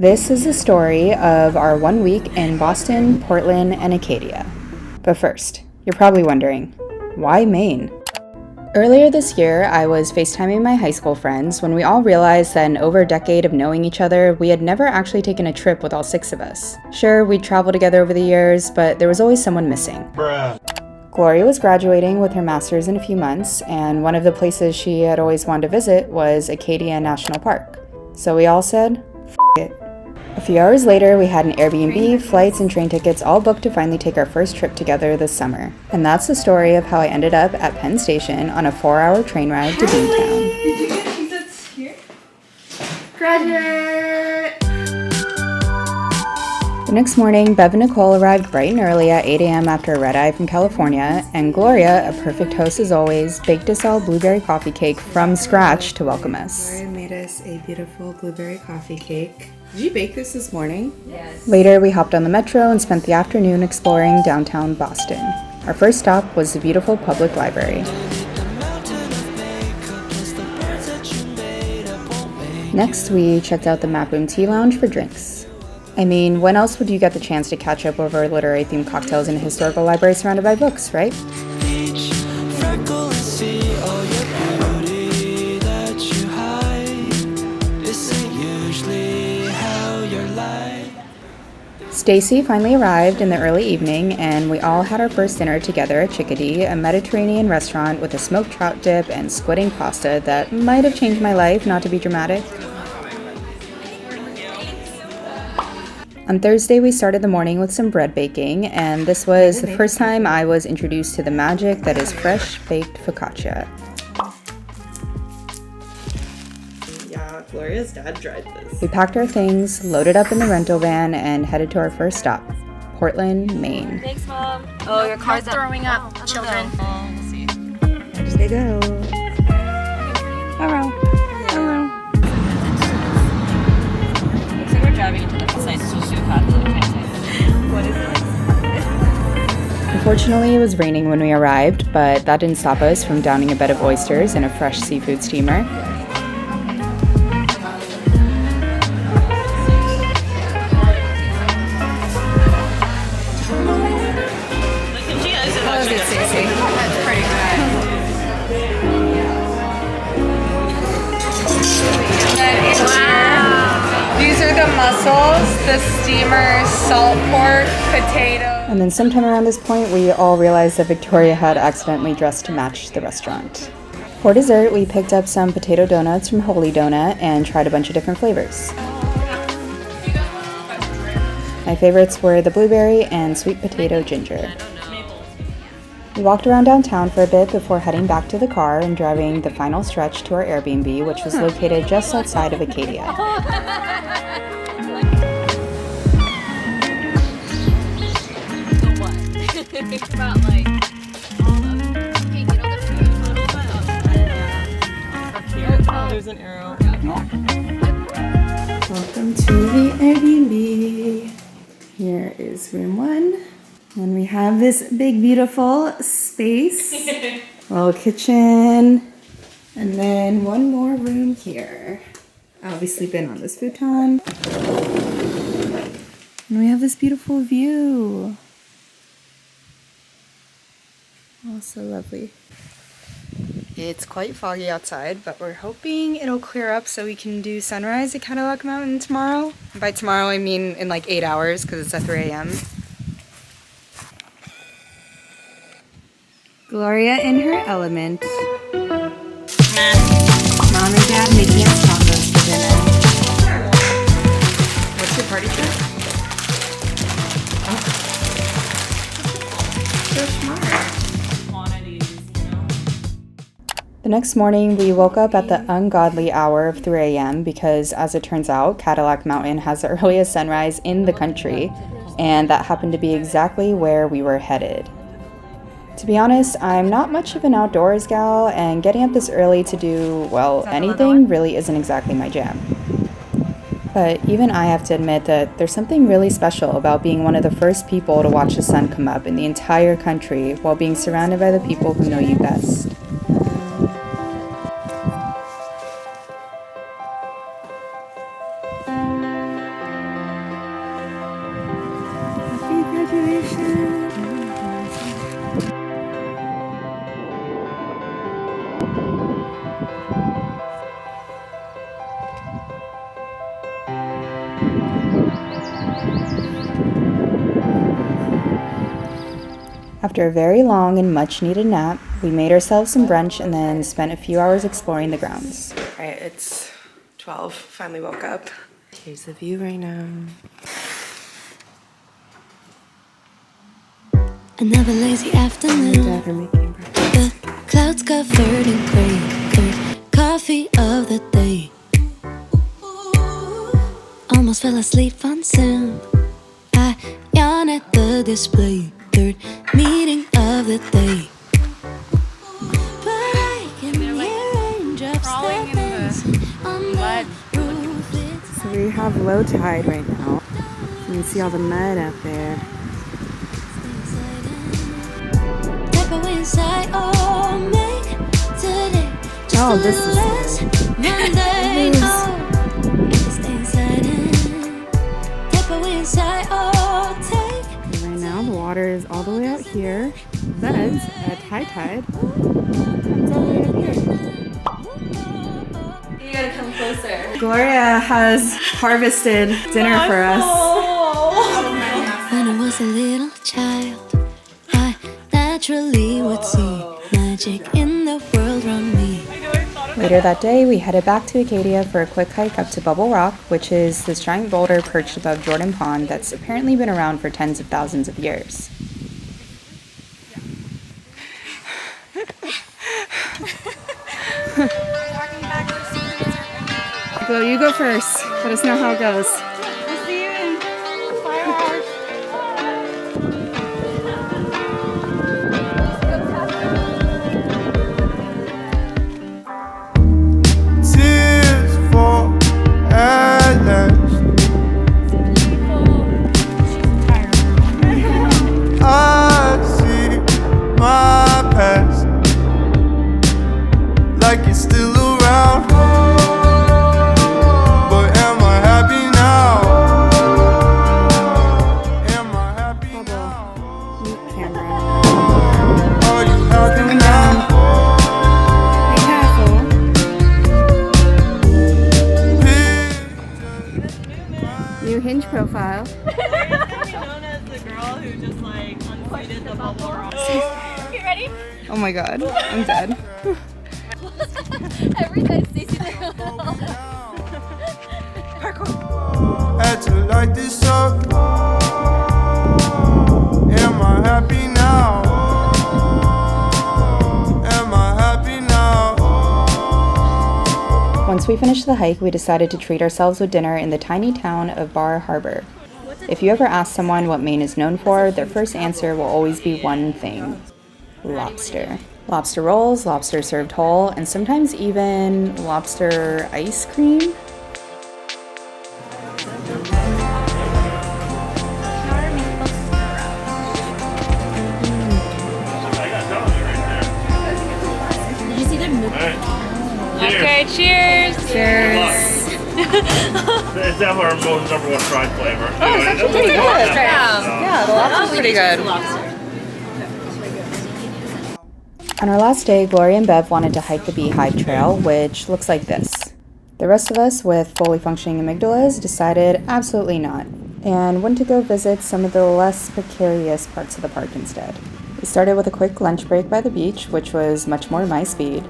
This is the story of our 1 week in Boston, Portland, and Acadia. But first, you're probably wondering, why Maine? Earlier this year, I was FaceTiming my high school friends when we all realized that in over a decade of knowing each other, we had never actually taken a trip with all 6 of us. Sure, we'd traveled together over the years, but there was always someone missing. Bruh. Gloria was graduating with her master's in a few months, and one of the places she had always wanted to visit was Acadia National Park. So we all said, F it. A few hours later, we had an Airbnb, flights, and train tickets all booked to finally take our first trip together this summer. And that's the story of how I ended up at Penn Station on a 4-hour train ride to Beantown. Did you get pizzas here? Graduate! The next morning, Bev and Nicole arrived bright and early at 8 a.m. after a red-eye from California, and Gloria, a perfect host as always, baked us all blueberry coffee cake from scratch to welcome us. Gloria made us a beautiful blueberry coffee cake. Did you bake this morning? Yes. Later, we hopped on the metro and spent the afternoon exploring downtown Boston. Our first stop was the beautiful public library. Next, we checked out the Map Room Tea Lounge for drinks. I mean, when else would you get the chance to catch up over literary-themed cocktails in a historical library surrounded by books, right? Stacy finally arrived in the early evening, and we all had our first dinner together at Chickadee, a Mediterranean restaurant with a smoked trout dip and squid ink pasta that might have changed my life, not to be dramatic. On Thursday, we started the morning with some bread baking, and this was the first time I was introduced to the magic that is fresh-baked focaccia. Yeah, Gloria's dad tried this. We packed our things, loaded up in the rental van, and headed to our first stop, Portland, Maine. Thanks, Mom. Oh, your car's throwing up, children. Oh, we'll see. Where did they go? Hello. Hello. Looks like we're driving into the side sushi path. What is it? Unfortunately, it was raining when we arrived, but that didn't stop us from downing a bed of oysters in a fresh seafood steamer. That's pretty good. Wow. These are the mussels, the steamer, salt pork, potato. And then sometime around this point, we all realized that Victoria had accidentally dressed to match the restaurant. For dessert, we picked up some potato donuts from Holy Donut and tried a bunch of different flavors. My favorites were the blueberry and sweet potato ginger. We walked around downtown for a bit before heading back to the car and driving the final stretch to our Airbnb, which was located just outside of Acadia. Think about like all the Oh, there's an arrow. Welcome to the Airbnb. Here is room 1. And we have this big, beautiful space. Little kitchen. And then one more room here. I'll be sleeping on this futon. And we have this beautiful view. Oh, so lovely. It's quite foggy outside, but we're hoping it'll clear up so we can do sunrise at Cadillac Mountain tomorrow. And by tomorrow, I mean in like 8 hours because it's at 3 a.m. Gloria in her element. Mom and Dad making us tacos for dinner. What's your party trick? So smart. The next morning, we woke up at the ungodly hour of 3 a.m. because, as it turns out, Cadillac Mountain has the earliest sunrise in the country, and that happened to be exactly where we were headed. To be honest, I'm not much of an outdoors gal, and getting up this early to do, well, anything really isn't exactly my jam. But even I have to admit that there's something really special about being one of the first people to watch the sun come up in the entire country while being surrounded by the people who know you best. After a very long and much needed nap, we made ourselves some brunch and then spent a few hours exploring the grounds. All right, it's 12. Finally woke up. Here's the view right now. Another lazy afternoon. Dad are making breakfast. The clouds covered in gray. Third coffee of the day. Almost fell asleep on Zoom. I yawn at the display. Third meeting of the day. But I can hear raindrops dancing on the roof. It's So we have low tide right now. You can see all the mud out there. Type of inside or make today just Oh, a this little is less mundane. Oh, stay inside in. Type of inside or take. Right now the water is all the way out here, but at high tide, it's all the way up here. You gotta come closer. Gloria has harvested dinner for us. When I was a little child, I naturally would see magic in the world around me. Later that day, we headed back to Acadia for a quick hike up to Bubble Rock, which is this giant boulder perched above Jordan Pond that's apparently been around for tens of thousands of years. Go, you go first. Let us know how it goes. Tears fall at last. I see my past like it's still around. But am I happy now? Am I happy now? Meet camera. Are you happy Going now? down. New Hinge profile. Known as the girl who just like unseated the bubble rock. You ready? Oh my god, I'm dead. Every time Stacey Had to light this up. Am I happy now? Am I happy now? Once we finished the hike, we decided to treat ourselves with dinner in the tiny town of Bar Harbor. If you ever ask someone what Maine is known for, their first answer will always be one thing: lobster. Lobster rolls, lobster served whole, and sometimes even lobster ice cream. Did you see their move? Okay, cheers. Cheers. It's definitely our most number one fried flavor. Oh, it's actually pretty good. Yeah, the lobster's pretty good. On our last day, Gloria and Bev wanted to hike the Beehive Trail, which looks like this. The rest of us, with fully functioning amygdalas, decided absolutely not, and went to go visit some of the less precarious parts of the park instead. We started with a quick lunch break by the beach, which was much more my speed.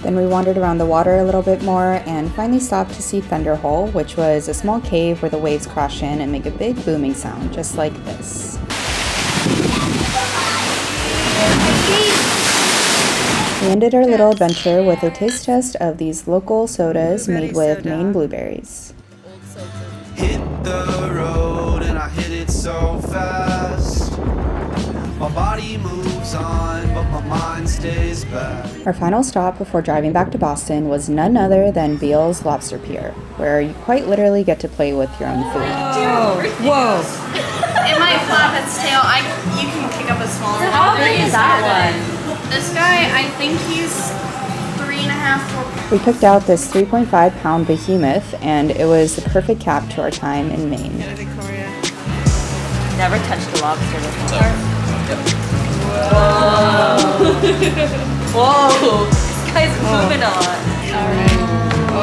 Then we wandered around the water a little bit more and finally stopped to see Thunderhole, which was a small cave where the waves crash in and make a big booming sound, just like this. We ended our little adventure with a taste test of these local sodas made with Maine blueberries. Hit the road and I hit it so fast. My body moves on, but my mind stays back. Our final stop before driving back to Boston was none other than Beal's Lobster Pier, where you quite literally get to play with your own food. Whoa. It might flap its tail. You can pick up a smaller one. How big is that one? This guy, I think he's 3.5, 4. We picked out this 3.5-pound behemoth, and it was the perfect cap to our time in Maine. Never touched a lobster before. Whoa! Whoa! This guy's moving a lot. Oh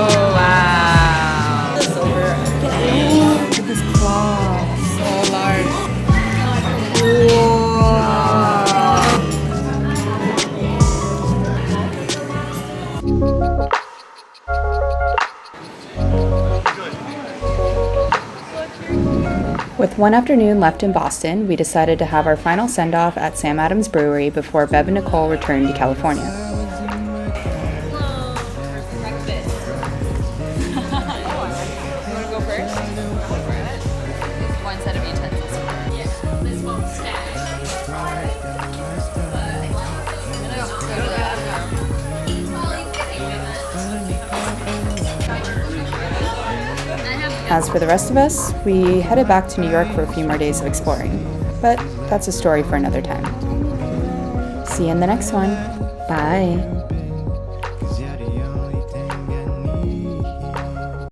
With one afternoon left in Boston, we decided to have our final send-off at Sam Adams Brewery before Bev and Nicole returned to California. One set of utensils. This won't stack. As for the rest of us, we headed back to New York for a few more days of exploring. But that's a story for another time. See you in the next one. Bye.